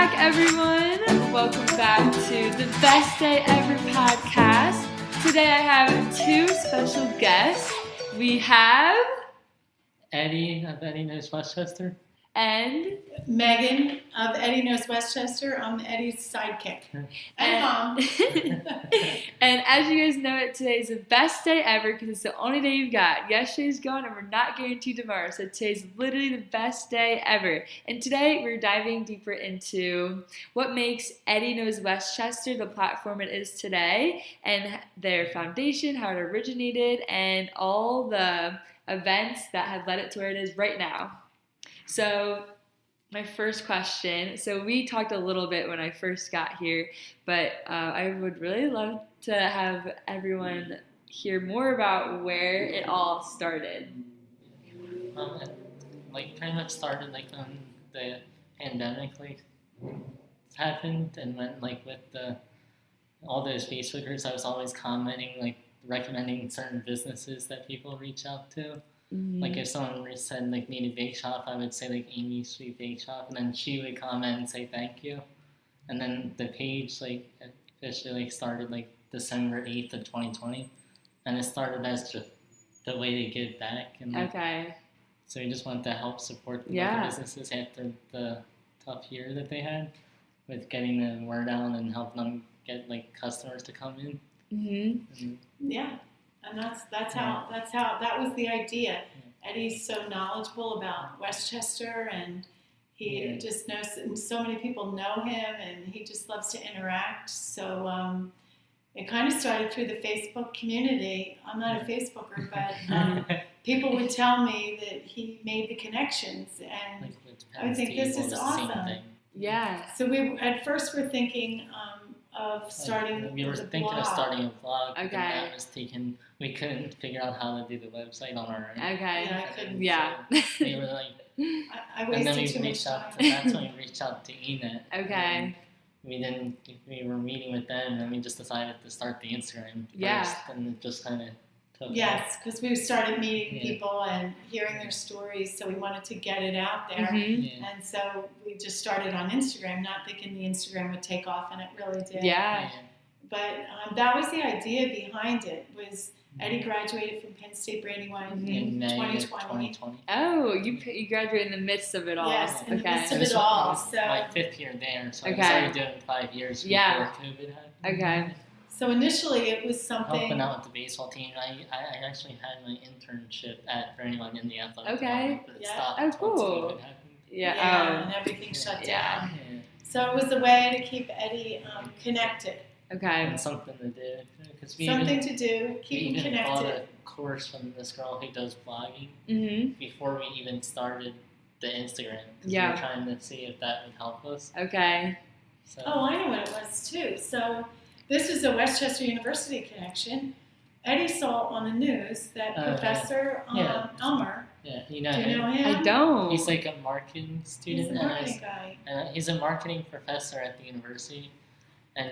back, everyone. Welcome back to the Best Day Ever podcast. Today I have two special guests. We have Eddie of Eddie Knows Westchester. And Megan of Eddie Knows Westchester. I'm Eddie's sidekick. And Mom. And as you guys know it, today is the best day ever because it's the only day you've got. Yesterday's gone and we're not guaranteed tomorrow. So today's literally the best day ever. And today we're diving deeper into what makes Eddie Knows Westchester the platform it is today, and their foundation, how it originated, and all the events that have led it to where it is right now. So my first question, so we talked a little bit when I first got here, but I would really love to have everyone hear more about where it all started. It pretty much started when the pandemic happened, and when with all those Facebook groups, I was always commenting, recommending certain businesses that people reach out to. Mm-hmm. If someone said need a bake shop, I would say Amy's Sweet Bake Shop, and then she would comment and say thank you. And then the page officially started December 8th of 2020, and it started as just the way to give back. And Okay. So we just wanted to help support the local businesses after the tough year that they had with getting the word out and helping them get customers to come in. Mm-hmm. Yeah. And that was the idea. Eddie's so knowledgeable about Westchester, and he just knows, and so many people know him, and he just loves to interact. So it kind of started through the Facebook community. I'm not a Facebooker, but people would tell me that he made the connections, and I would think this is awesome. Yeah. So we at first were thinking of starting. We were thinking of starting a blog. Okay. But that was taken. We couldn't figure out how to do the website on our own. Okay. Yeah, I couldn't. Yeah. So we were I and then wasted we too much reached out. time. That's when we reached out to Enid. Okay. We were meeting with them, and we just decided to start the Instagram first, and it just kind of took off. Yes, because we started meeting people and hearing their stories, so we wanted to get it out there. Mm-hmm. And so we just started on Instagram, not thinking the Instagram would take off, and it really did. Yeah. But that was the idea behind it. Was Eddie graduated from Penn State Brandywine in May 2020. Oh, you graduated in the midst of it all. Yes, in the Okay. midst of it all. So my fifth year there, so Okay. I started doing 5 years before COVID happened. Okay. So initially it was something. Helping out with the baseball team. I actually had my internship at Brandywine in the athletic Okay. department, but it stopped Oh, once cool. COVID happened. Yeah. And everything shut Yeah. down. So it was a way to keep Eddie connected. Okay. And something to do. Because we Something even, to do, keep him bought connected. a course from this girl who does blogging Mm-hmm. before we even started the Instagram. 'Cause Yeah. we were trying to see if that would help us. Okay. So, Oh, I know what it was too. So this is a Westchester University connection. Eddie saw on the news that Professor Elmer. yeah, you know Do you him. know him? I don't. He's a marketing student. He's a marketing guy. He's a marketing professor at the university, and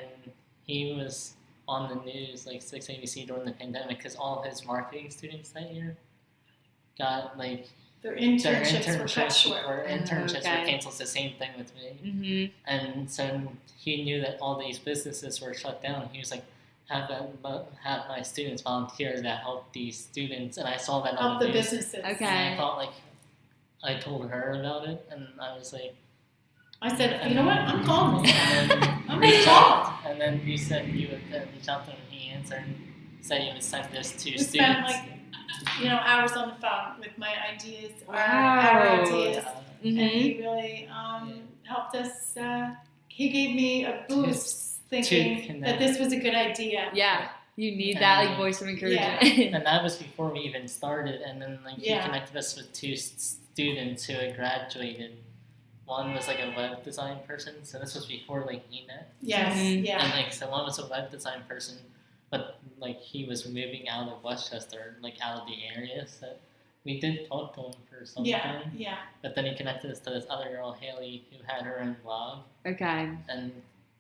he was on the news 6 ABC during the pandemic because all his marketing students that year got Their their internships were cut short. or internships Okay. were canceled. The same thing with me, Mm-hmm. and so he knew that all these businesses were shut down. He was like, have my students volunteer to help these students, and I saw that on Help the the news. businesses. Okay. And I thought I told her about it, and I was like. I said, you know what? I'm calling this guy. And then I'm reach gonna call. out, and then you said you would reach out to him, and he answered and said you would send this to We students. spent hours on the phone with my ideas, our Wow. ideas, and Mm-hmm. he really helped us. He gave me a boost, thinking connect. that this was a good idea. Yeah. You need that voice of encouragement. And that was before we even started, and then he connected us with two students who had graduated. One was a web design person, so this was before ENET. Yes, Mhm. yeah. And so one was a web design person, but he was moving out of Westchester, out of the area. So we did talk to him for some time. Yeah. But then he connected us to this other girl, Haley, who had her own blog, Okay. and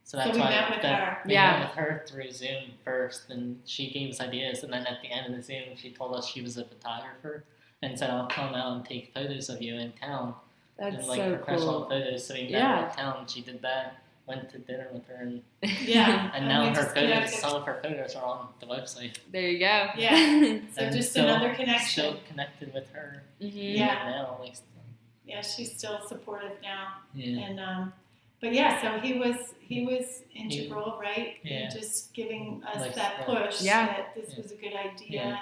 so So that's we why met with her. we Yeah. met with her through Zoom first, and she gave us ideas, and then at the end of the Zoom, she told us she was a photographer, and said, "I'll come out and take photos of you in town." That's and like so professional cool. photos. So we met Yeah. her at town. She did that. Went to dinner with her, and Yeah. and now we her just photos, connected. some of her photos are on the website. There you go. Yeah. So And just still- another connection. Still connected with her. Mhm. Yeah. Now, like, Yeah, she's still supportive now. yeah. And but yeah, so he was integral, right? Yeah. In just giving us Like, that push Yeah. that this was a good idea.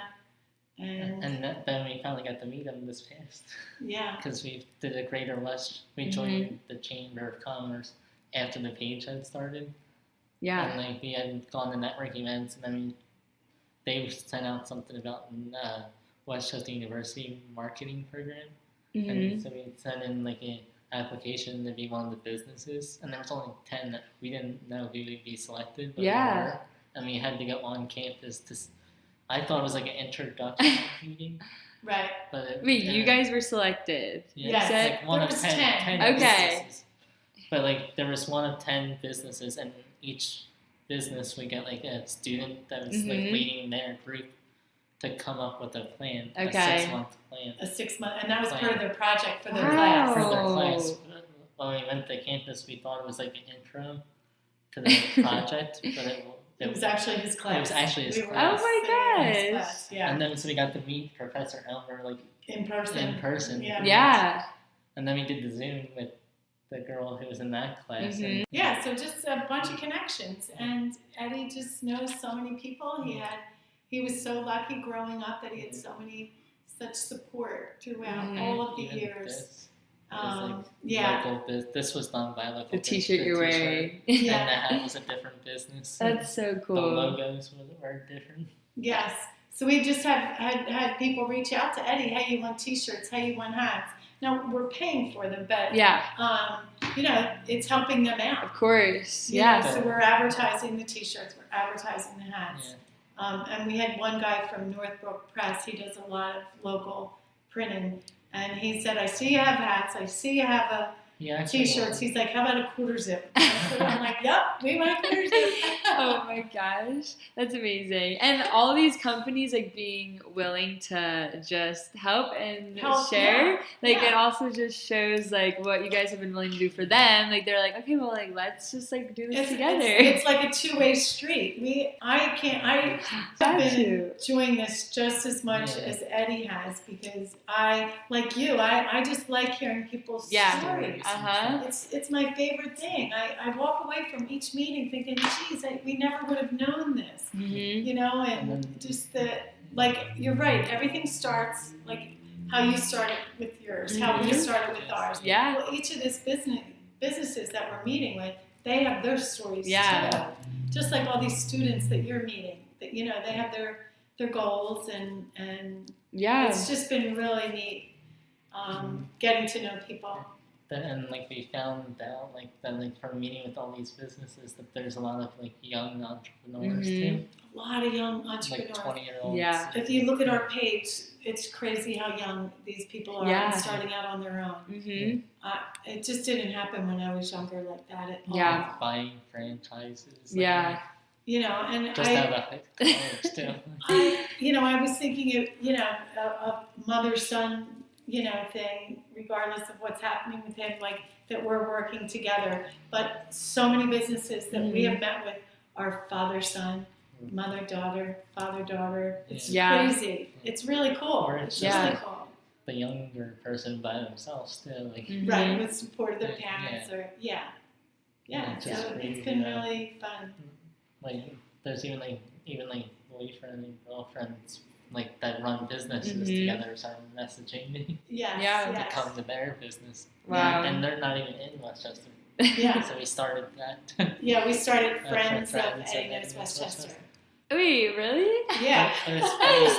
And Then we finally got to meet him this past, yeah. because we did a Greater West. We joined the Chamber of Commerce after the page had started. Yeah. And like we had gone to networking events, and then they sent out something about Westchester University marketing program, Mhm. and so we sent in like an application to be one of the businesses, and there was only 10 that we didn't know who would be selected, but Yeah. we were, and we had to go on campus to. I thought it was like an introduction meeting, Right. but Wait, you guys were selected. Yes. Said- like one There of was 10, 10. Okay. businesses. But like there was one of 10 businesses, and each business would get like a student that was like Mhm. leading their group to come up with a plan, a Okay. 6-month plan A 6 month, and that was Plan. part of their project for their Wow. class. for their Oh. class. When we went to campus, we thought it was like an intro to the project, but It was actually his class. It was actually his We were class. Oh my sitting in his gosh. class, yeah. And then so we got to meet Professor Elmer like In person. in person. Yeah. Yeah. And then we did the Zoom with the girl who was in that class. Mhm. And Yeah, so just a bunch of connections, and Eddie just knows so many people. He was so lucky growing up that he had such support throughout Mhm. all of the even years. this was, like, Yeah, local this was done by a local The t-shirt you're t-shirt. wearing. Yeah. And the hat was a different business. That's so The cool. logos were different. yes. So we just had people reach out to Eddie. Hey, you want T-shirts? Hey, you want hats? Now we're paying for them, but Yeah, it's helping them out. of course. You know, Yeah. so we're advertising the T-shirts. We're advertising the hats. Yeah. And we had one guy from Northbrook Press. He does a lot of local printing. And he said, I see you have hats. I see you have T-shirts. He's like, how about a quarter zip? I'm like, yep, we want a quarter zip. Oh my gosh, that's amazing. And all these companies like being willing to just help and share, yeah, like yeah. it also just shows like what you guys have been willing to do for them. Like they're like, okay, well, like let's just like do this together. It's like a two-way street. I have Got been you. enjoying this just as much Yeah. as Eddie has, because I, like you, I just like hearing people's Yeah. stories. Uh-huh. It's my favorite thing. I walk away from each meeting thinking, geez, we never would have known this. Mhm. You know, And and then- just you're right, everything starts like how you started with yours, how we Mhm. started with ours. Yeah. Well, each of these businesses that we're meeting with, they have their stories Yeah. too. Just like all these students that you're meeting, that they have their goals, and Yeah. it's just been really neat getting to know people. And like we found out like that like from meeting with all these businesses that there's a lot of like young entrepreneurs Mhm. too, A lot of young like entrepreneurs. 20-year-olds. Yeah. If you look at our page, it's crazy how young these people are Yeah. and starting out on their own. Mhm. It just didn't happen when I was younger like that at all. Yeah. Buying franchises. Yeah. And Just out of college too. I was thinking of mother-son, thing, regardless of what's happening with him, like that we're working together. But so many businesses that we have met with are father-son, mother-daughter, father-daughter. It's Yeah. crazy. It's really cool. Or It's it's really just- cool. The younger person by themselves too. Like Mhm. Right, with support of their Yeah. parents Yeah, it's so just it's crazy, been yeah. really fun. like there's even boyfriend and girlfriends like that run businesses Mhm. together start messaging me Yes, Yeah. to yes. come to their business. Wow. And they're not even in Westchester. Yeah. So we started that. Yeah, we started Friends Friends of of Eddie Eddie Knows Knows Westchester. Westchester. Wait, really? Yeah. But it's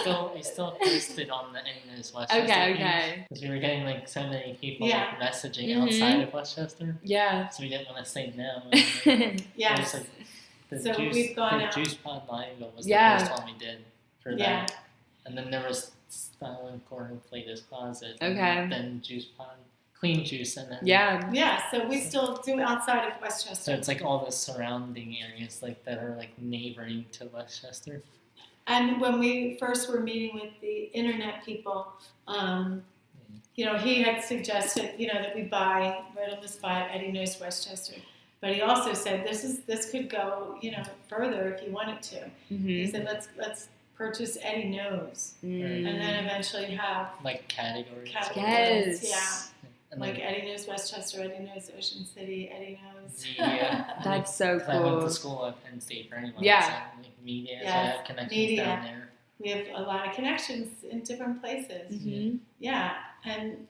funny, we still posted on the Eddie Knows Westchester Okay, page, okay. because we were getting like so many people Yeah. like, messaging Mhm. outside of Westchester, Yeah. so we didn't want to say no. And, like, Yes. it was, like, the So juice, we've gone the out. Juice Pod Live was Yeah. the first one we did for Yeah. that. And then there was Style and Corn Plato's Closet. Okay. And then Juice Pod, Clean Juice, and then Yeah. Yeah, so we still do outside of So Westchester. it's like all the surrounding areas like that are like neighboring to Westchester. And when we first were meeting with the internet people, he had suggested, that we buy right on the spot Eddie Knows Westchester. But he also said this could go, further if you wanted to. Mm-hmm. He said let's purchase Eddie Knows, and then eventually have like categories. Yes. Yeah. And Like Eddie Knows Westchester, Eddie Knows Ocean City, Eddie Knows. Yeah. That's so cool. I went to school at Penn State for anyone. Yeah. So, like media, so I have connections down there. We have a lot of connections in different places. Mm-hmm. Yeah, and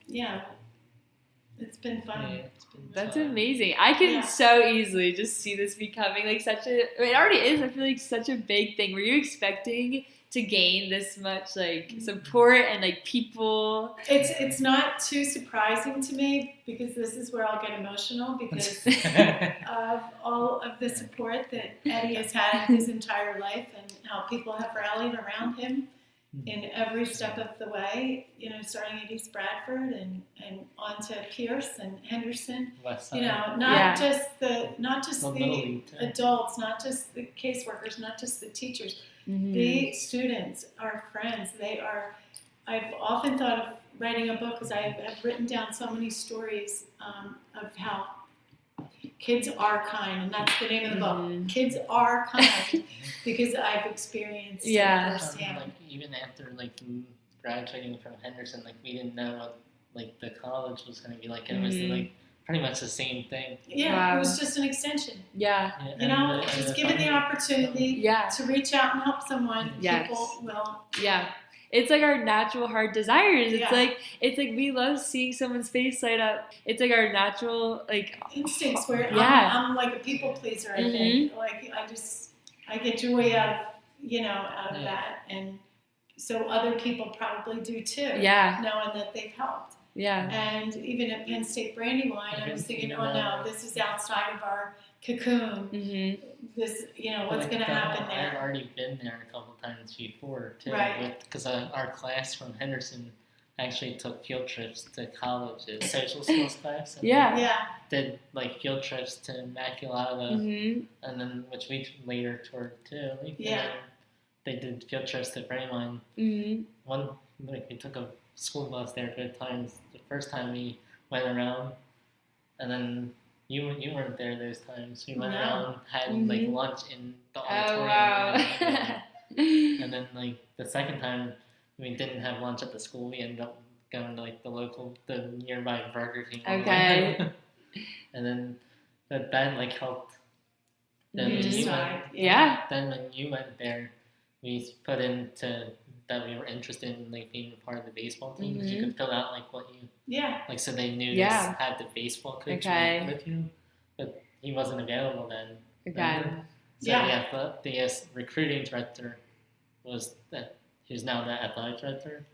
it's been fun. Yeah, It's been That's fun. amazing. I can so easily just see this becoming like it already is, I feel like such a big thing. Were you expecting to gain this much like support and like people? It's not too surprising to me because this is where I'll get emotional because of all of the support that Eddie has had his entire life and how people have rallied around him in every step of the way, starting at East Bradford and on to Pierce and Henderson. Not just the adults, not just the caseworkers, not just the teachers. Mm-hmm. The students are friends. I've often thought of writing a book because I have written down so many stories of how kids are kind, and that's the name of the book. Kids are kind because I've experienced it firsthand. Like even after graduating from Henderson, we didn't know what the college was going to be like. It was pretty much the same thing. Yeah, wow. It was just an extension. Yeah. Just given the opportunity to reach out and help someone, people will. Yeah. It's like our natural heart desires. It's like we love seeing someone's face light up. It's like our natural instincts where I'm like a people pleaser, I think. I get joy out of that, and so other people probably do too. Yeah. Knowing that they've helped. Yeah. And even at Penn State Brandywine, I was thinking, oh no, this is outside of our cocoon. Mm-hmm. This, what's going to happen there? I've already been there a couple times before too, right? Because our class from Henderson actually took field trips to colleges, social skills class. And did field trips to Immaculata, and then which we later toured too. They did field trips to Brandywine. One we took a school bus there at times. The first time we went around, and then you weren't there those times. We went around, had lunch in the auditorium. Oh wow! And then the second time we didn't have lunch at the school. We ended up going to the nearby Burger King. Okay. And then that helped. Then when you went there, we put into that we were interested in being a part of the baseball team because you could fill out what you so they knew they had the baseball coach with you, but he wasn't available then. Okay. So the recruiting director who's now the athletic director.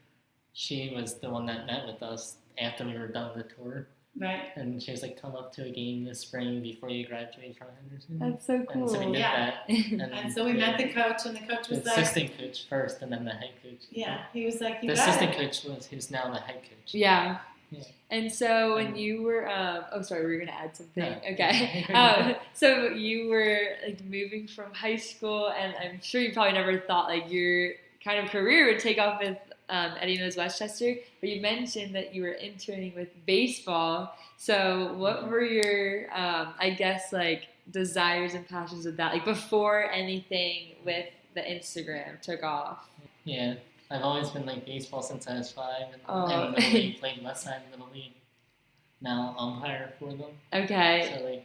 She was the one that met with us after we were done the tour. Right. And she was come up to a game this spring before you graduate from Henderson. That's so cool. And so we did that. And so we met the coach, and the coach was the assistant coach first, and then the head coach. Yeah, he was like, the assistant coach who's now the head coach. Yeah. Yeah. And so when you were, sorry, we were going to add something. Okay. So you were moving from high school, and I'm sure you probably never thought your kind of career would take off with Eddie Knows Westchester, but you mentioned that you were interning with baseball. So what were your, desires and passions with that, before anything with the Instagram took off? Yeah, I've always been baseball since I was 5, and Little League, played Westside Little League. Now umpire for them. Okay. So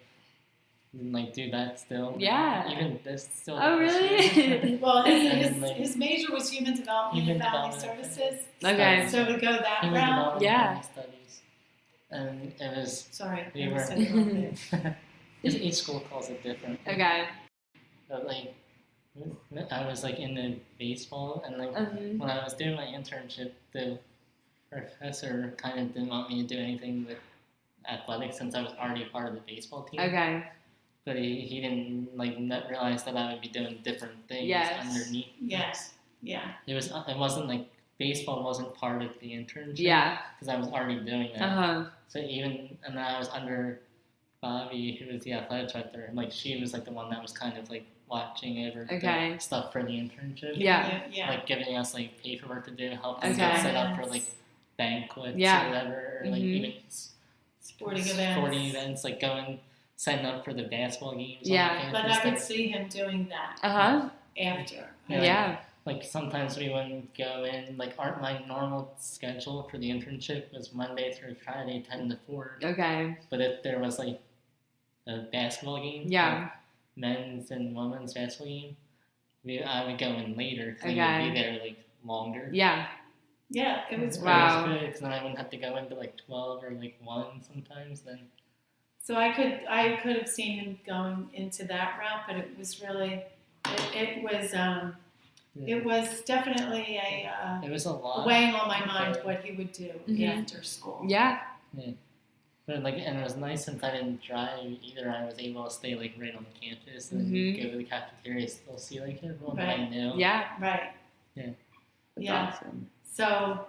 do that still. Yeah. Even this still. Oh really? Well, his major was human development and family services. Okay. So to go that human route. Yeah. Studies, and it was. Sorry. We were. Each school calls it different. Okay. But I was in the baseball, and when I was doing my internship, the professor kind of didn't want me to do anything with athletics since I was already part of the baseball team. Okay. But he didn't realize that I would be doing different things underneath. Yes. Yeah. It wasn't baseball wasn't part of the internship. Yeah. Because I was already doing that. So and then I was under Bobby, who was the athletic director, and she was the one that was kind of watching over the stuff for the internship. Yeah. Giving us paperwork to do, helping us get set up for banquets Yeah. or whatever, or like even Sporting events, like going sign up for the basketball games. Yeah. On But campus. I could see him doing that Uh-huh. after. Yeah. Like sometimes we wouldn't go in. Like my normal schedule for the internship was Monday through Friday, 10 to 4. Okay. But if there was like a basketball game, Yeah. like men's and women's basketball game, I would go in later because Okay. I would be there like longer. Yeah. Yeah, it was great. Wow. It was good because then I wouldn't have to go into like 12 or like 1 sometimes. Then So I could have seen him going into that route, but it was really, it was definitely it was a lot. weighing on my mind what he would do after school. Yeah. But like, and it was nice since I didn't drive either. I was able to stay like right on the campus and go to the cafeteria, still see like everyone that I knew. Yeah. Right. Yeah. That's Yeah. awesome. So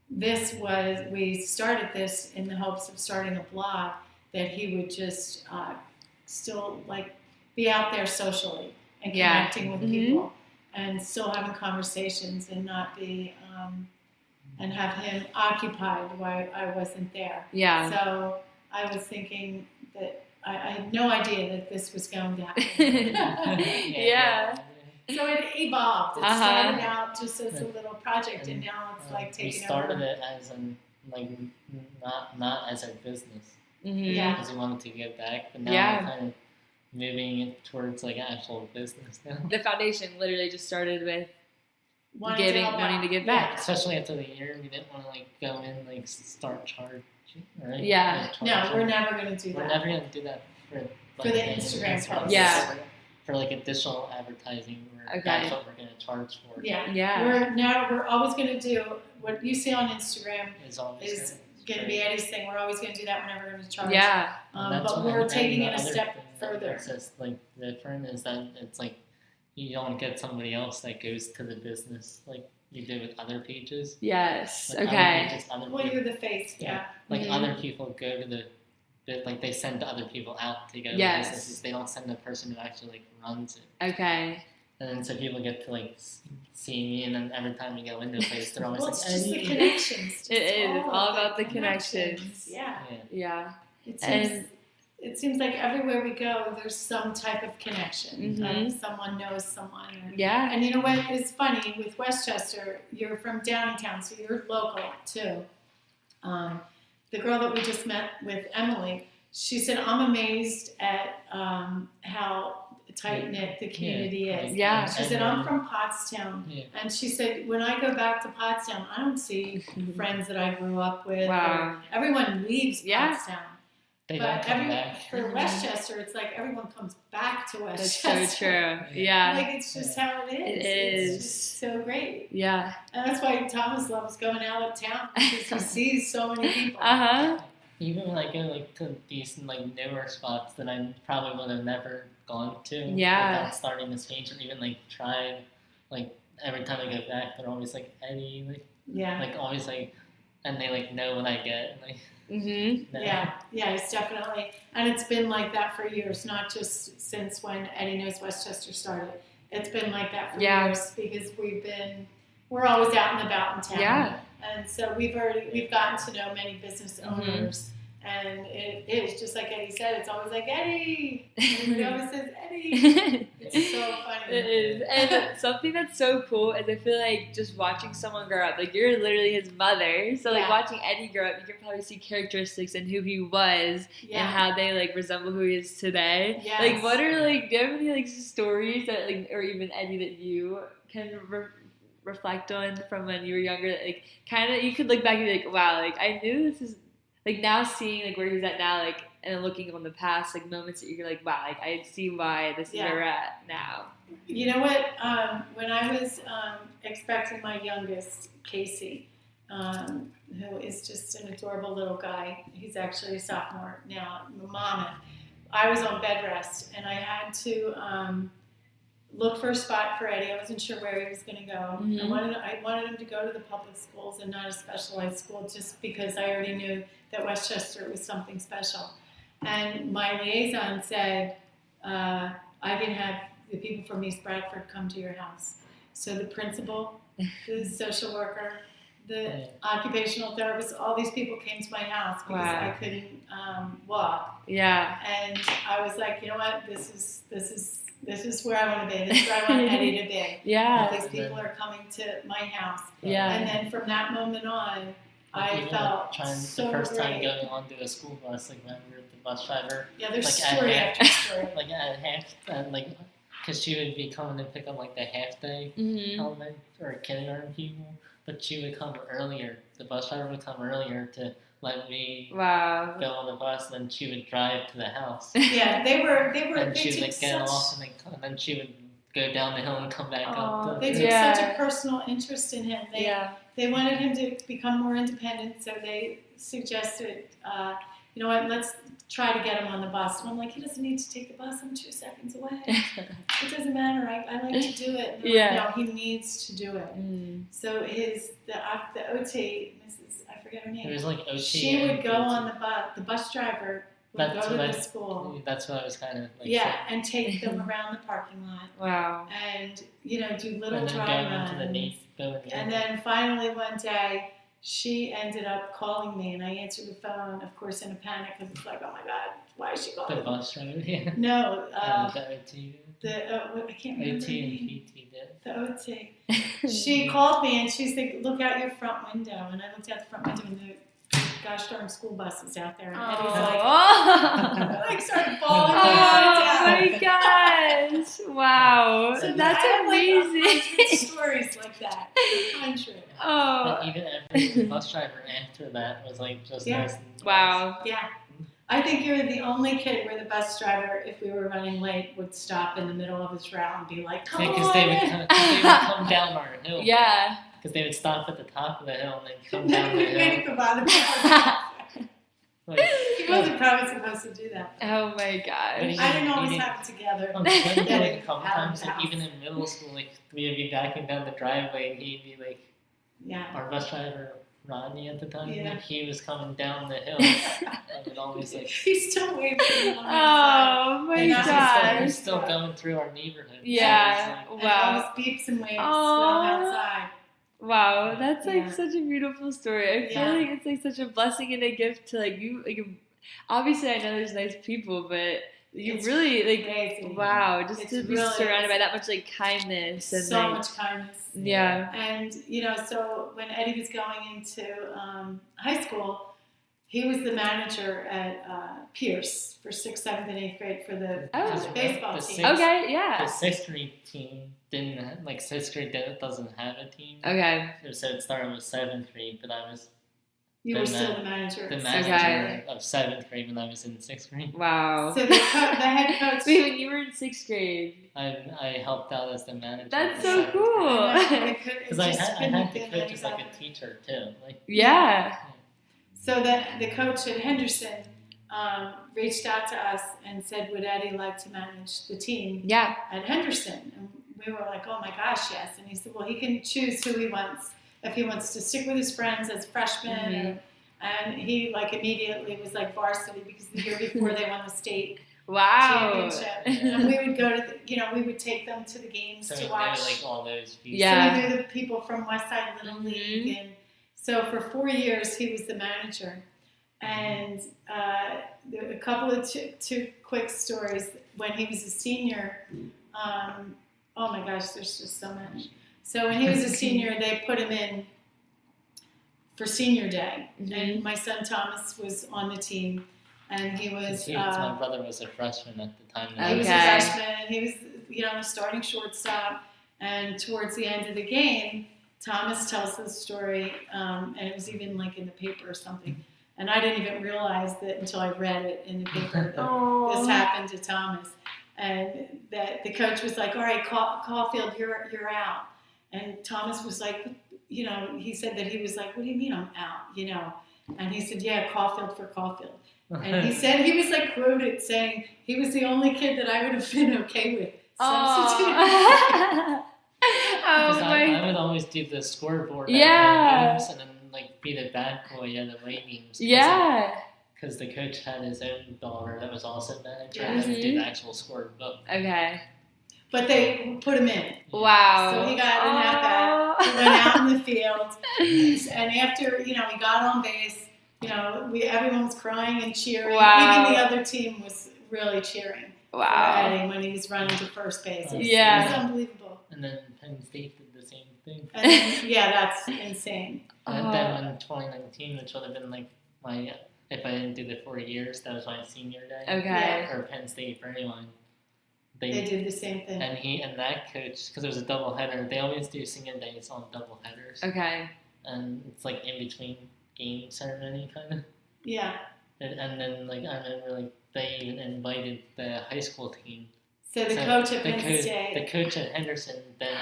we started this in the hopes of starting a blog that he would just still like be out there socially and connecting with people and still having conversations and not be and have him occupied while I wasn't there. Yeah. So I was thinking that I had no idea that this was going to happen. Yeah. So it evolved. It started out just as a little project, and now it's like taking over. We started it as not as a business. Yeah. Because we wanted to give back, but now we're kind of moving it towards like actual business now. The foundation literally just started with wanting to give back. Especially after the year, we didn't want to like go in like start charging, right? Yeah. No, we're never going to do that. We're never going to do that for the Instagram posts. Yeah. For like additional advertising, that's what we're going to charge for. Yeah. Yeah. We're always going to do what you see on Instagram is always going to be Eddie's thing. We're always going to do that whenever we're going to charge. Yeah. But we're taking it a step further. It's just like different is that it's like you don't get somebody else that goes to the business like you do with other pages. Yes. Like Okay. Well, you're the face. Yeah. Like other people go to the like they send other people out to go to businesses. They don't send the person who actually like runs it. Okay. And then so people get to like see me, and then every time we go into a place, they're always it's like, just the connections. It is. It's all about the connections. Yeah. Yeah. It seems like everywhere we go, there's some type of connection. Someone knows someone. Yeah. And you know what is funny with Westchester? You're from Downingtown, so you're local too. The girl that we just met with, Emily, she said, "I'm amazed at how tight-knit the community is." Yeah. She said, "I'm from Pottstown." Yeah. And she said, "When I go back to Pottstown, I don't see friends that I grew up with. Wow. Everyone leaves Pottstown. They don't come back. For Westchester, it's like everyone comes back to Westchester. That's so true. Yeah. Like it's just how it is. It is. It's just so great. Yeah. And that's why Thomas loves going out of town because he sees so many people. Even when I go like to decent like newer spots that I probably would have never gone to without starting this page or even like tried, like every time I go back they're always like Eddie, like always like, and they like know what I get, like. Yeah, it's definitely, and it's been like that for years, not just since when Eddie Knows Westchester started. It's been like that for years because we're always out and about in town. Yeah. And so we've gotten to know many business owners, and it is just like Eddie said. It's always like Eddie. Everybody always says Eddie. It's so funny. It is, and something that's so cool is I feel like just watching someone grow up. Like you're literally his mother, so like watching Eddie grow up, you can probably see characteristics in who he was and how they like resemble who he is today. Yes. Like what are like do you have any like stories that like or even Eddie that you can reflect on from when you were younger that like kind of you could look back and be like, wow, like I knew this is like now seeing like where he's at now, like and then looking on the past like moments that you're like, wow, like I see why this is where we're at now. You know what? When I was expecting my youngest, Casey, who is just an adorable little guy, he's actually a sophomore now, Mama. I was on bed rest and I had to look for a spot for Eddie. I wasn't sure where he was going to go. I wanted him to go to the public schools and not a specialized school just because I already knew that Westchester was something special. And my liaison said, I can have the people from East Bradford come to your house. So the principal, the social worker, the occupational therapist, all these people came to my house because I couldn't walk. Yeah. And I was like, you know what? This is where I want to be. This is where I want Eddie to be. Yeah. All these people are coming to my house. Yeah. And then from that moment on, I felt so the first time great. going onto a school bus, like when we were the bus driver. Yeah, there's like story after story. Like at half, like, because she would be coming to pick up like the half day element or kindergarten people, but she would come earlier. The bus driver would come earlier to let me go on the bus, and then she would drive to the house. Yeah, they were. And she would like get off, and then she would go down the hill and come back up. They took such a personal interest in him. They wanted him to become more independent, so they suggested, you know what, let's try to get him on the bus. And I'm like, he doesn't need to take the bus. I'm 2 seconds away. It doesn't matter. I like to do it. Like, no, he needs to do it. So the OT, Mrs. I forget her name. It was like OT. She would go on the bus. The bus driver would go to the school. That's what I was kind of like. Yeah, and take them around the parking lot. Wow. And do little dry runs. And then finally one day, she ended up calling me, and I answered the phone, of course, in a panic because it's like, oh my God, why is she calling? The bus driver, yeah. No, the OT. I can't remember. OT and PT did. The OT. She called me and she's like, look out your front window, and I looked out the front window and the gosh darn school bus is out there, and Eddie's like started falling Oh my gosh! Wow, so that's amazing. Like stories like that. 100. But even every bus driver after that was like just nice. And wow. Yeah. I think you're the only kid where the bus driver, if we were running late, would stop in the middle of his route and be like, come on. Because they would come down our hill. Yeah. Because they would stop at the top of the hill and then come down the hill. At the bottom. He wasn't probably supposed to do that. Oh my gosh. I didn't always have it together. A couple times, like, even in middle school, like we would be backing down the driveway and he'd be like, our bus driver Rodney at the time, like, he was coming down the hill. I would always like. He's still waving. Oh my gosh. He's still going through our neighborhood. Yeah. So wow. And always beeps and waves when I'm outside. Wow, that's like such a beautiful story. I feel like it's like such a blessing and a gift to like you. Like, obviously, I know there's nice people, but you really like crazy. Wow, just It's to be really surrounded by that much like kindness and so like, much kindness. Yeah. And so when Eddie was going into high school, he was the manager at Pierce for 6th, 7th, and 8th grade for the baseball team. Okay, yeah. The 6th grade team didn't have, like 6th grade doesn't have a team. Okay. So it started with 7th grade, but I was. You were still the manager. The manager of 7th grade when I was in 6th grade. Wow. So the head coach. Wait, when you were in 6th grade. I helped out as the manager. That's so cool. Because I had the coach as like a teacher too. Like. Yeah. So the coach at Henderson reached out to us and said, would Eddie like to manage the team at Henderson? And we were like, oh my gosh, yes. And he said, well, he can choose who he wants. If he wants to stick with his friends as freshmen, and he like immediately was like varsity because the year before they won the state championship, and we would go to we would take them to the games to watch. Like all those people. Yeah. So we knew the people from Westside Little League, and so for 4 years he was the manager. And a couple of two quick stories. When he was a senior, oh my gosh, there's just so much. So when he was a senior, they put him in for senior day. And my son Thomas was on the team. And he was... my brother was a freshman at the time. He was a freshman. And he was, the starting shortstop. And towards the end of the game, Thomas tells the story. And it was even like in the paper or something. And I didn't even realize that until I read it in the paper that this happened to Thomas. And that the coach was like, all right, Caufield, you're out. And Thomas was like, he said that he was like, what do you mean I'm out, And he said, yeah, Caufield for Caufield. And he said, he was like quoted saying, he was the only kid that I would have been okay with substituting. I would always do the scoreboard at games and then like be the bad boy at the away games. Because the coach had his own daughter that was also manager and did the actual scorebook. Okay. But they put him in. Wow. So he got in at that. He went out in the field, and after he got on base, everyone was crying and cheering. Wow. Even the other team was really cheering for Eddie when he was running to first base. It was unbelievable. And then Penn State did the same thing. And then, that's insane. And then in 2019, which would have been like my, if I didn't do the 4 years, that was my senior day. Okay. For Penn State, for anyone. They did the same thing. And that coach, because it was a doubleheader, they always do senior days on doubleheaders. Okay. And it's like in between game ceremony kind of. Yeah. And then like I remember they even invited the high school team. So the coach at Penn State. The coach at Henderson then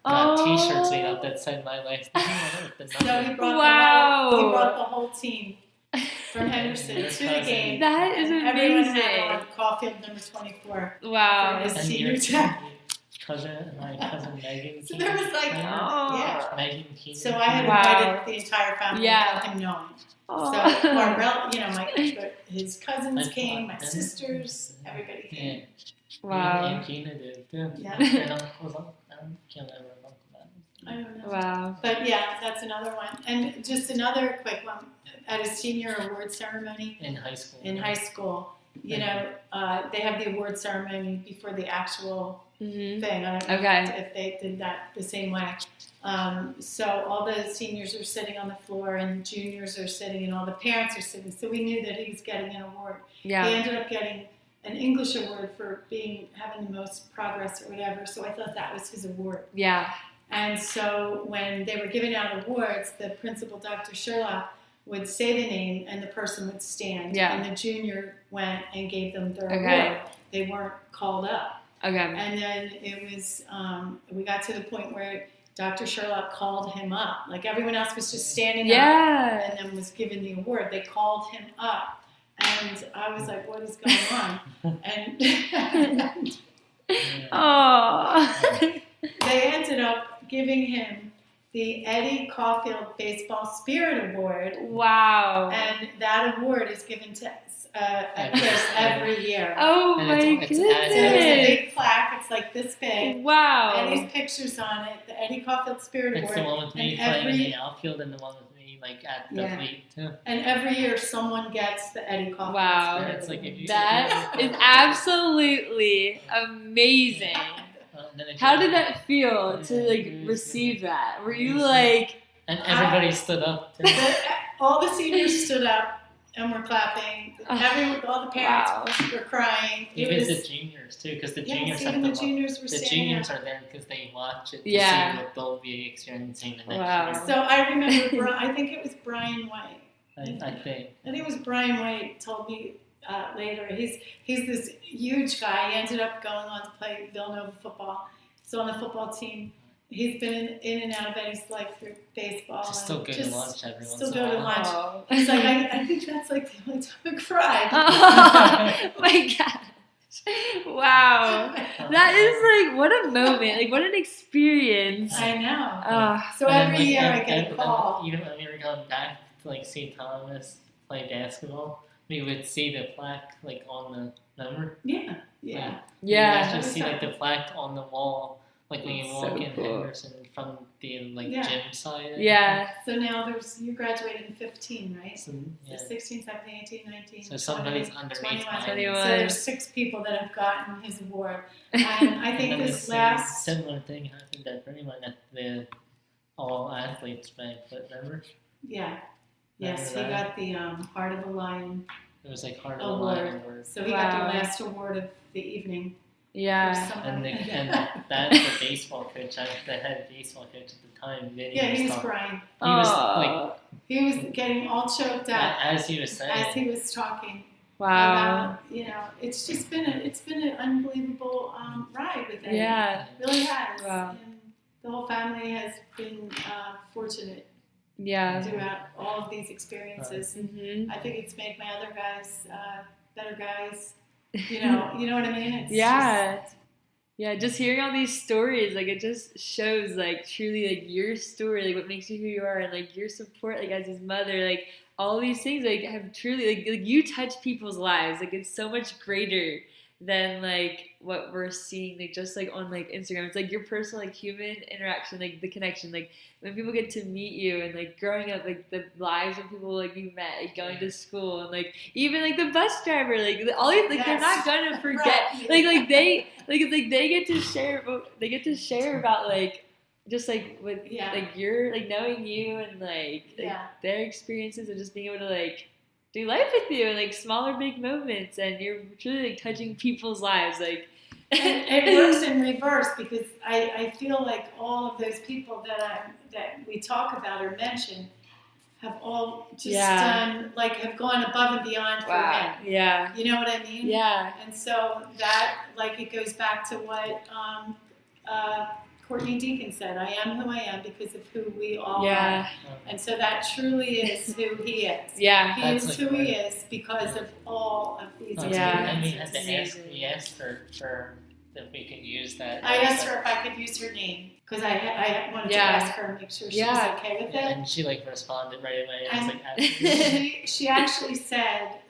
got T-shirts made up that said my last name. So he brought the whole team from Henderson to the game. That is amazing. Everyone had on Caufield number 24. Wow. For his senior day. My cousin Megan. So there was Megan Keenan. So I had invited the entire family without him knowing. So his cousins came, my sisters, everybody came. Yeah. Wow. And Gina did too. Yeah. And I can't remember Uncle Matt. I don't know. Wow. But that's another one. And just another quick one. At a senior award ceremony in high school. They have the award ceremony before the actual thing. I don't know if they did that the same way. So all the seniors are sitting on the floor and juniors are sitting and all the parents are sitting. So we knew that he was getting an award. Yeah. He ended up getting an English award for having the most progress or whatever. So I thought that was his award. Yeah. And so when they were giving out awards, the principal, Dr. Sherlock, would say the name and the person would stand. Yeah. And the junior went and gave them their award. They weren't called up. Okay. And then it was, we got to the point where Dr. Sherlock called him up. Like everyone else was just standing up and then was given the award. They called him up. And I was like, what is going on? And they ended up giving him the Eddie Caufield Baseball Spirit Award. Wow. And that award is given to Chris every year. Oh my goodness. So there's a big plaque. It's like this big. Wow. Eddie's pictures on it. The Eddie Caufield Spirit Award. It's the one with me playing in the outfield and the one with me at the plate too. And every year someone gets the Eddie Caufield Spirit Award. Award. That is absolutely amazing. How did that feel to receive that? Were you like... And everybody stood up. Too. All the seniors stood up and were clapping. All the parents were crying. Even the juniors too, because the juniors have the juniors were the juniors are there because they watch it to see what they'll be experiencing the next year. So I remember, I think it was Brian White. I think it was Brian White told me later. He's this huge guy. He ended up going on to play Villanova football. So on the football team, he's been in and out of Eddie's life through baseball. Just still go to lunch every once in a while. Still go to lunch. He's like, I think that's like the only time I cried. Oh my gosh. Wow. That is like, what a moment. Like, what an experience. I know. So every year I get a call. Even when we were going back to St. Thomas play basketball, we would see the plaque on the number. Yeah. You actually see the plaque on the wall. When you walk in Henderson from the gym side. So now you graduated in 15, right? So 16, 17, 18, 19, so somebody's underneath 21. 21. So there's 6 people that have gotten his award. And I think this last... Similar thing happened at Brandywine at the all-athletes banquet, remember? Yeah. Yes, he got the Heart of the Lion It was Heart of the Lion award. So he got the last award of the evening. Yeah. And that's the baseball coach, the head baseball coach at the time. He was crying. He was getting all choked up as he was saying. As he was talking. Wow. It's just been an unbelievable ride with him. Yeah. It really has. Wow. And the whole family has been fortunate. Yeah. Throughout all of these experiences. Mm-hmm. I think it's made my other guys better guys. You know what I mean? It's just hearing all these stories, it just shows truly your story, what makes you who you are, and your support as his mother, all these things have truly you touch people's lives. It's so much greater than like what we're seeing like just like on like Instagram. It's like your personal like human interaction, like the connection, like when people get to meet you and like growing up, like the lives of people like you met, like going to school, and like even like the bus driver, like all these like they're not gonna forget like they get to share about like just like with like your like knowing you and like their experiences and just being able to like do life with you and like small or big moments, and you're truly like touching people's lives. Like it works in reverse, because I feel like all of those people that we talk about or mention have all just done like have gone above and beyond for men. Yeah. You know what I mean? Yeah. And so that like it goes back to what Courtney Deacon said, I am who I am because of who we all are. And so that truly is who he is. Yeah. He is who he is because of all of these experiences. And we had to ask her for if we could use that. I asked her if I could use her name because I wanted to ask her and make sure she was okay with it. And she like responded right away. I was like, absolutely. She actually said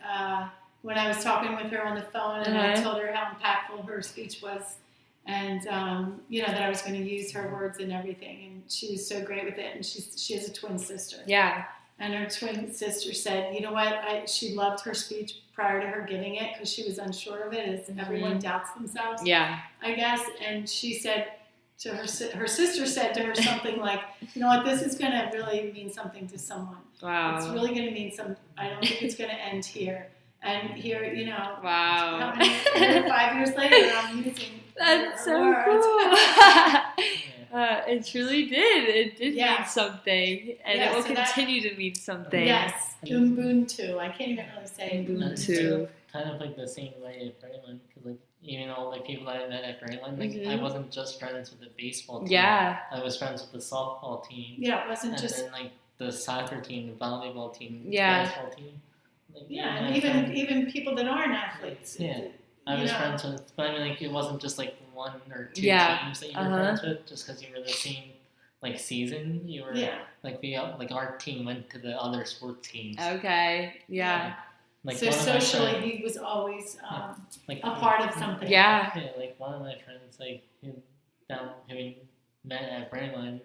when I was talking with her on the phone and I told her how impactful her speech was, and that I was going to use her words and everything, and she was so great with it. And she has a twin sister. Yeah. And her twin sister said, you know what? She loved her speech prior to her giving it because she was unsure of it, as everyone doubts themselves. Yeah. I guess. And she said to her sister said to her something like, you know what? This is going to really mean something to someone. Wow. It's really going to mean some. I don't think it's going to end here. And here, wow. How many, 5 years later, I'm using. That's so words. Cool. It truly did. It did mean something, and it will continue to mean something. Yes, Ubuntu. I can't even really say Ubuntu. Kind of like the same way at Braylon, because like even all the people that I met at Braylon, like I wasn't just friends with the baseball team. Yeah, I was friends with the softball team. Yeah, it wasn't and just then like the soccer team, the volleyball team, the basketball team. Like, and even people that aren't athletes. Yeah. I was friends with, but I mean, like, it wasn't just like one or two teams that you were friends with, just because you were the same like season. You were like our team went to the other sports teams. Okay, Like so socially, he was always like a part of something. Yeah, like one of my friends, like who we met at Braylon,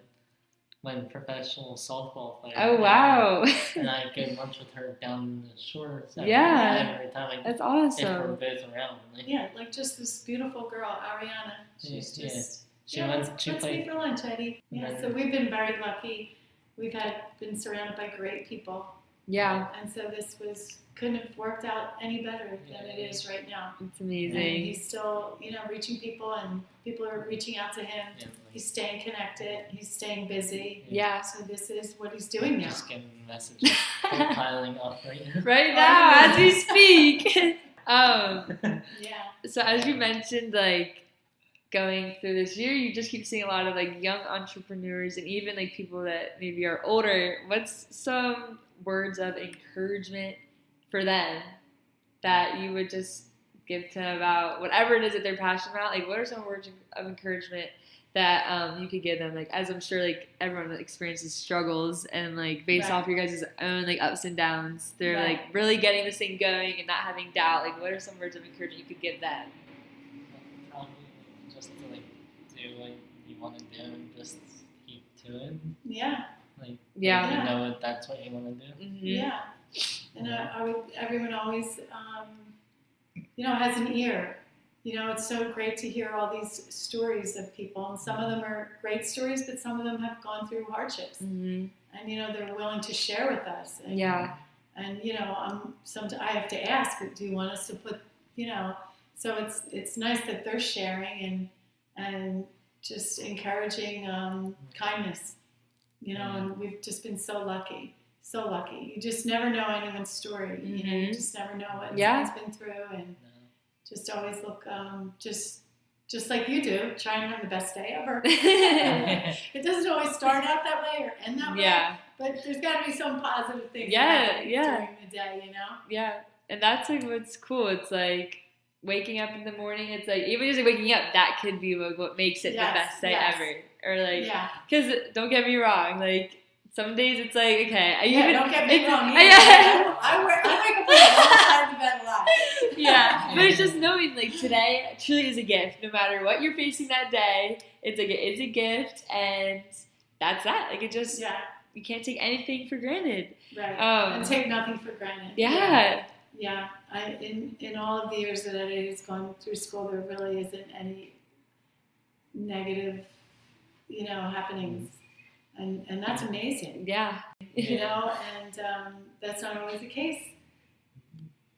went professional softball player. Oh wow! And I get lunch with her down the shore. Every time. That's awesome. If we're both around. Like, like just this beautiful girl, Ariana. She's just. Let's meet for lunch, Eddie. Yeah. So we've been very lucky. We've been surrounded by great people. Yeah. And so this couldn't have worked out any better than it is right now. It's amazing. And he's still, reaching people, and people are reaching out to him. Yeah. He's staying connected. He's staying busy. Yeah. So this is what he's doing now. Just getting messages piling up right now. Right now, as we speak. So as you mentioned, like going through this year, you just keep seeing a lot of like young entrepreneurs and even like people that maybe are older. What's some words of encouragement for them that you would just give to them about whatever it is that they're passionate about? Like, what are some words of encouragement that you could give them? Like, as I'm sure like everyone experiences struggles, and like based off your guys' own like ups and downs, they're like really getting this thing going and not having doubt. Like, what are some words of encouragement you could give them? Probably just to like do what you want to do and just keep to it. Yeah. Like, you know that's what you want to do. Mm-hmm. Yeah. And everyone always, has an ear. It's so great to hear all these stories of people. And some of them are great stories, but some of them have gone through hardships. Mm-hmm. And, they're willing to share with us. And, And, I have to ask, do you want us to put, so it's nice that they're sharing and just encouraging kindness. And we've just been so lucky. So lucky. You just never know anyone's story. Mm-hmm. You just never know what someone's been through, and just always look, just like you do, try and have the best day ever. It doesn't always start out that way or end that way. But there's got to be some positive things during the day, Yeah, and that's like what's cool. It's like waking up in the morning. It's like even just like waking up, that could be like what makes it the best day ever. Or like, because don't get me wrong, like some days it's like, okay, don't get me wrong. I wake up on the wrong side of the bed a lot. Yeah, but it's just knowing like today truly is a gift. No matter what you're facing that day, it's a gift, and that's that. Like it just you can't take anything for granted. Right. And take nothing for granted. Yeah. Yeah. In all of the years that Eddie has gone through school, there really isn't any negative, happenings, and that's amazing. Yeah. And that's not always the case.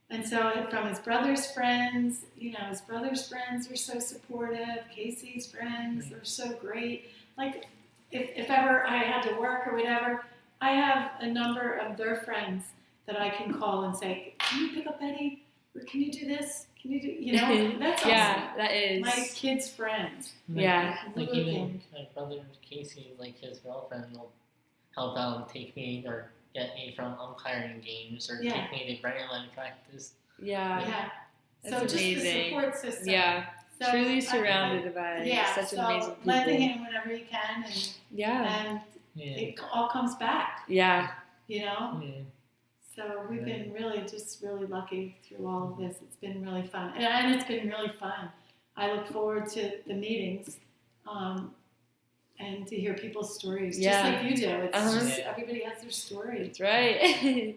And so from his brother's friends, his brother's friends were so supportive. Casey's friends are so great. Like, if ever I had to work or whatever, I have a number of their friends that I can call and say, can you pick up Eddie? Or can you do this? Can you do, that's awesome. Yeah, that is. My kid's friends. Yeah. Like even my brother Casey, like his girlfriend will help out and take me or get me from umpiring games or take me to Brandywine practice. Yeah. So just amazing. The support system. Yeah. So truly surrounded by such amazing people. Lending him whenever you can, and it all comes back. Yeah. So we've been really lucky through all of this. It's been really fun, and it's been really fun. I look forward to the meetings, and to hear people's stories, just like you do. It's just everybody has their story. That's right.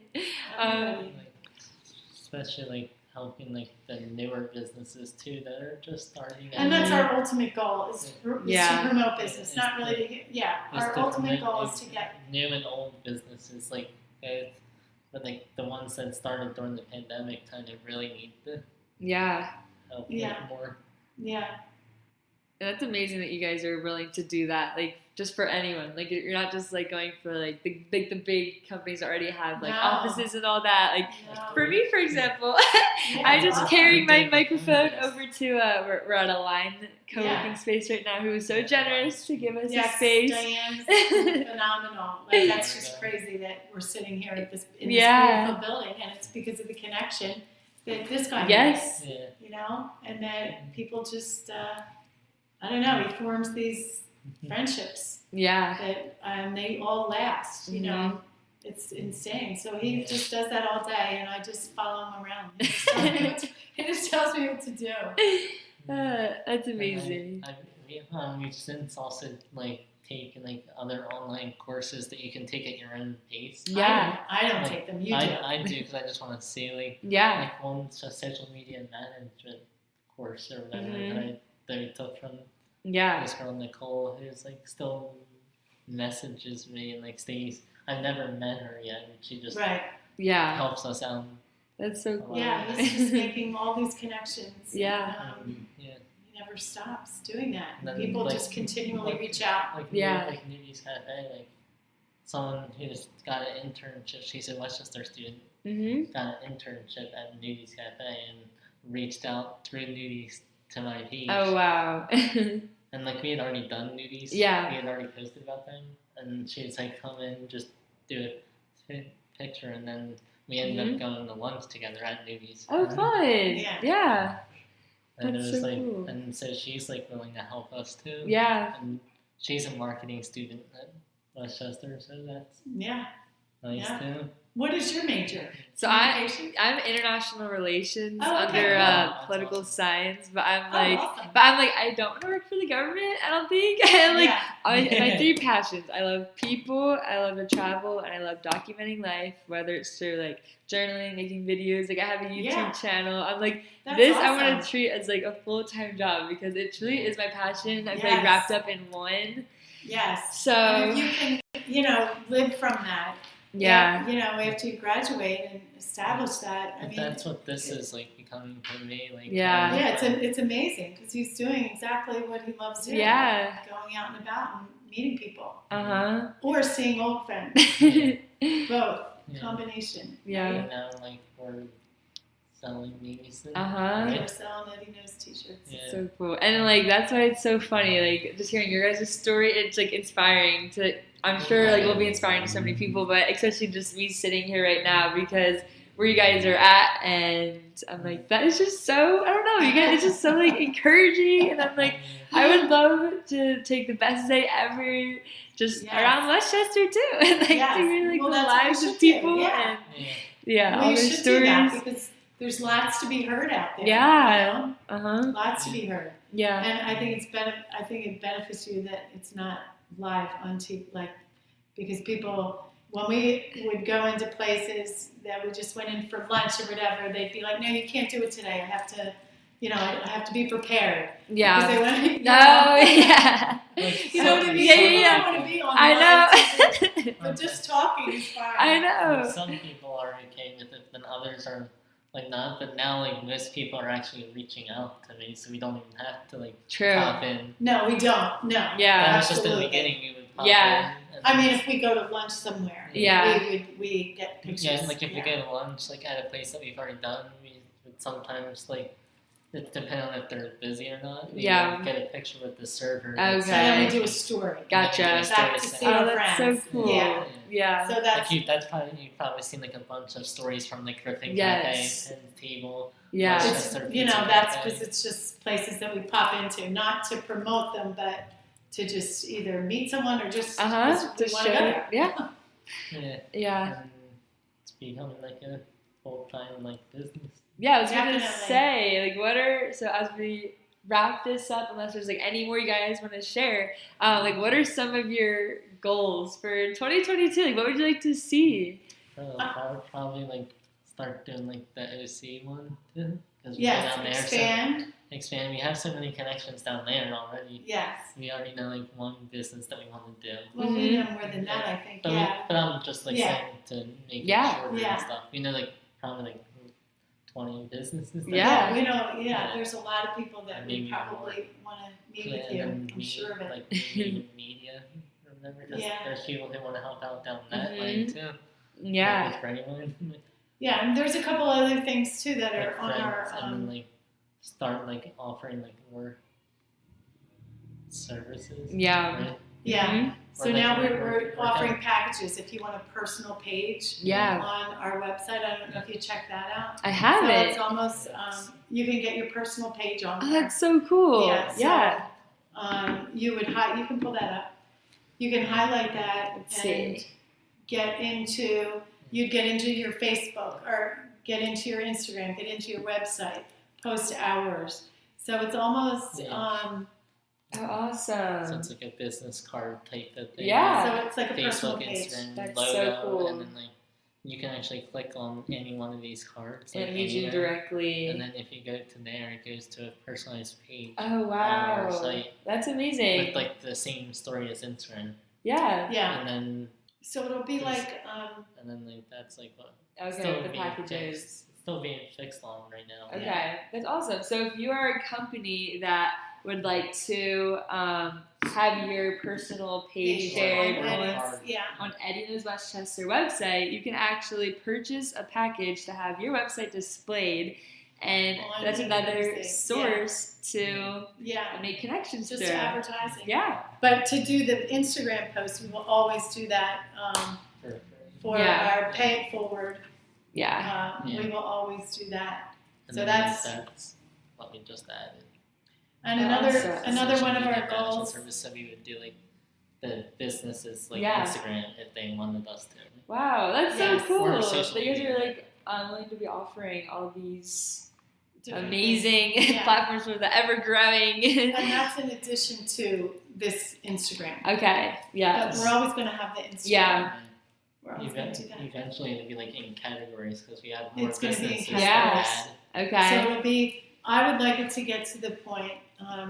Especially like helping like the newer businesses too that are just starting. And that's our ultimate goal is to promote business, not really to our ultimate goal is to get new and old businesses but like the ones that started during the pandemic kind of really need to help more. Yeah. And that's amazing that you guys are willing to do that, like just for anyone. Like you're not just like going for like the big companies that already have like offices and all that. Like for me, for example, I just carried my microphone over to we're at a line co-working space right now. Who was so generous to give us a space. Diane's phenomenal. Like that's just crazy that we're sitting here at this in this beautiful building, and it's because of the connection that this guy makes. And that people just. I don't know. He forms these friendships. That they all last. It's insane. So he just does that all day, and I just follow him around. He just tells me what to do. That's amazing. We've since also like taken like other online courses that you can take at your own pace. I don't take them. You do. I do because I just want to see like one's a social media management course or whatever that I took from this girl Nicole, who's like still messages me and like stays. I've never met her yet, and she just helps us out. That's so cool. He's just making all these connections. He never stops doing that. Then, people just continually reach out. Like Newbies Cafe, like someone who's got an internship. She's a Westchester student. Got an internship at Newbies Cafe and reached out through Newbies to my page. Oh wow. And like we had already done Newbies. We had already posted about them, and she was like, "Come in, just do a picture," and then we ended up going to lunch together at Newbies. Oh, fun! Yeah. And that's it was so like, cool. and so she's like willing to help us too. Yeah. And she's a marketing student at Westchester, so that's nice too. What is your major? So I'm international relations under political science, but I'm like, I don't want to work for the government. I don't think. My three passions: I love people, I love to travel, and I love documenting life. Whether it's through like journaling, making videos. Like I have a YouTube channel. I'm like this. Awesome. I want to treat as like a full-time job because it truly is my passion. I feel like wrapped up in one. Yes. So and if you can, live from that. Yeah. After you graduate and establish that. I mean, that's what this is like becoming for me. Like, it's amazing because he's doing exactly what he loves doing. Yeah. Going out and about and meeting people. Or seeing old friends. Both. Combination. And now like we're selling memes. We're selling Eddie Knows t-shirts. So cool. And like that's why it's so funny. Like just hearing your guys' story, it's like inspiring to. I'm sure like it'll be inspiring to so many people, but especially just me sitting here right now because where you guys are at, and I'm like that is just so I don't know. You guys, it's just so like encouraging, and I'm like I would love to take the best day ever just around Westchester too, and like to really like the lives of people and all their stories. Because there's lots to be heard out there. Yeah. You know? Lots to be heard. Yeah. And I think it benefits you that it's not live on TV, like, because people, when we would go into places that we just went in for lunch or whatever, they'd be like, no, you can't do it today. I have to, I have to be prepared. Yeah. Because they want to, yeah. You know what I mean? Yeah. I don't want to be on I know. but just talking is fine. I know. Some people are okay with it, then others are like not. But now, like, most people are actually reaching out to me, so we don't even have to like True. pop in. No, we don't. No. Yeah. That was just in the Absolutely. beginning. We would pop Yeah. in. And I mean, if we go to lunch somewhere, Yeah. we get pictures. yeah, like if we go to lunch, like at a place that we've already done, we would sometimes like. It depends on if they're busy or not. We would get a picture with the server. Okay. So then we do a story. Gotcha. Back to see Oh, our that's friends. so cool. Yeah. Yeah. So that's You've probably seen like a bunch of stories from like Griffin Yes. Cafe and Table. Yeah. It's, it's, that's because it's just places that we pop into, not to promote them, but to just either meet someone or just we want to go there. Yeah. Yeah. Yeah. And it's becoming like a full-time like business. Yeah, I was going to Definitely. say, like, so as we wrap this up, unless there's like any more you guys want to share, like, what are some of your goals for 2022? Like, what would you like to see? Probably like start doing like the OC one too. Yes, down there, expand. We have so many connections down there already. Yes. We already know like one business that we want to do. Well, we know more than that, I think. But, but I'm just like saying to make it shorter and stuff. We know like probably like 20 businesses. Yeah. We know. Yeah, there's a lot of people that we probably want to meet with you. And I'm sure of it. Like media, remember? Because there's people who want to help out down that way too. Yeah. Like, for anyone. Yeah, and there's a couple other things too that are like on our. and then like start like offering like more services. Yeah. Right? Yeah. Mm-hmm. So now we're offering packages. If you want a personal page on our website, I don't know if you check that out. I have so it. It's almost you can get your personal page on there. Oh, that's so cool. Yeah. You can pull that up. You can highlight that and you'd get into your Facebook or get into your Instagram, get into your website, post hours. So it's almost Oh, awesome. So it's like a business card type of thing. Yeah. So it's like a personal Facebook, page. Instagram, That's logo, so cool. and then like you can actually click on any one of these cards. And like, meet you anywhere. directly. And then if you go to there, it goes to a personalized page. Oh, On wow. our site That's amazing. with like the same story as Instagram. Yeah. Yeah. And then So it'll be like and then like that's like what Okay, the packages. still being fixed on right now. Okay, that's awesome. So if you are a company that would like to have your personal page shared on Eddie Knows Westchester website, you can actually purchase a package to have your website displayed, and that's another source to make connections just through. advertising. Yeah. But to do the Instagram post, we will always do that for our pay it forward. Yeah. We will always do that. And so then that's what we just added. And another one of our goals. Service, so we would do like the businesses like Yeah. Instagram if they wanted us to. Wow, that's so Yes. cool. Or That social you guys media. are like willing to be offering all these Different amazing Yeah. platforms for the ever growing. And that's in addition to this Instagram. Okay. Yeah. But we're always going to have the Instagram. Yeah. We're always going to do that. Eventually it'll be like in categories because we have more It's gonna be in businesses categories. to add. Okay. So it'll be. I would like it to get to the point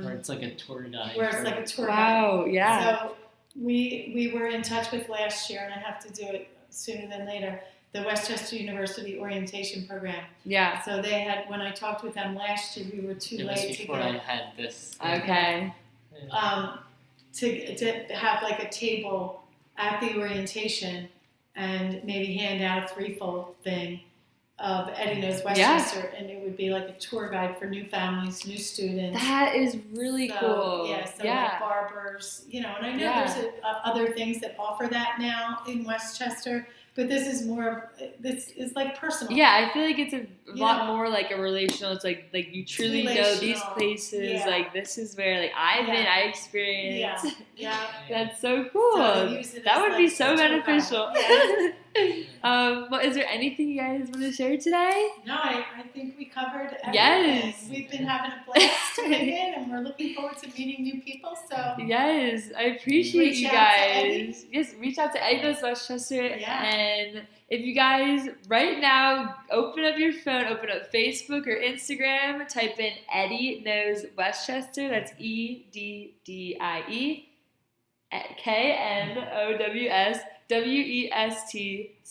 Where it's like a tour guide. where it's for- like a tour guide. Wow. Yeah. So we were in touch with last year, and I have to do it sooner than later. The Westchester University Orientation Program. Yeah. So they had, when I talked with them last year, we were too It was late to before I get had this. Okay. to have like a table at the orientation and maybe hand out a threefold thing of Eddie Knows Westchester, and it would be like a tour guide for new families, new students. That is really cool. Yeah, so like barbers, and I know there's other things that offer that now in Westchester, but this is more, this is like personal. Yeah, I feel like it's a lot more like a relational. It's like you truly know these places. Yeah. Like this is where like I've been, I experienced. Yeah. Yeah. That's so cool. So use it That as would be like so a tour guide. beneficial. Yeah. Well, is there anything you guys want to share today? No, I think we covered everything. Yes. We've been having a blast doing it, and we're looking forward to meeting new people. So Yes, I appreciate Reach you out to Eddie. guys. Yes, reach out to Eddie Knows Westchester. Yeah. And if you guys right now open up your phone, open up Facebook or Instagram, type in Eddie Knows Westchester. That's EDDIE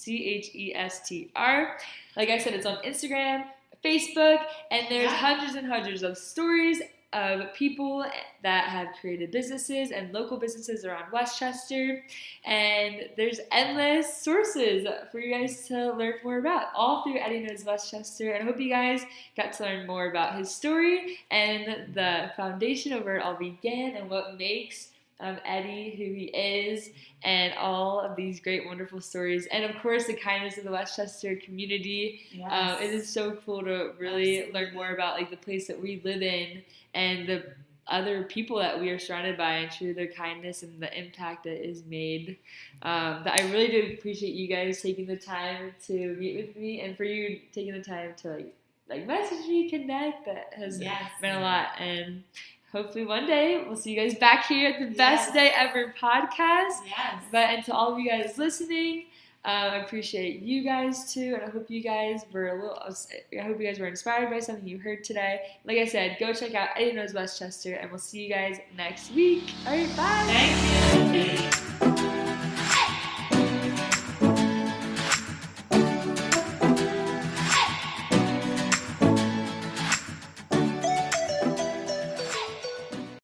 KNOWSWESTCHESTR. Like I said, it's on Instagram, Facebook, and there's hundreds and hundreds of stories of people that have created businesses and local businesses around Westchester. And there's endless sources for you guys to learn more about, all through Eddie Knows Westchester. And I hope you guys got to learn more about his story and the foundation of where it all began and what makes Eddie who he is, and all of these great, wonderful stories. And of course, the kindness of the Westchester community. Yes. It is so cool to really learn more about like the place that we live in and the other people that we are surrounded by, and through their kindness and the impact that is made. That I really do appreciate you guys taking the time to meet with me, and for you taking the time to like message me, connect. That has been a lot. And hopefully one day we'll see you guys back here at the Best Day Ever podcast. Yes. But and to all of you guys listening, I appreciate you guys too, and I hope you guys were inspired by something you heard today. Like I said, go check out Eddie Knows Westchester, and we'll see you guys next week. All right, bye. Thank you.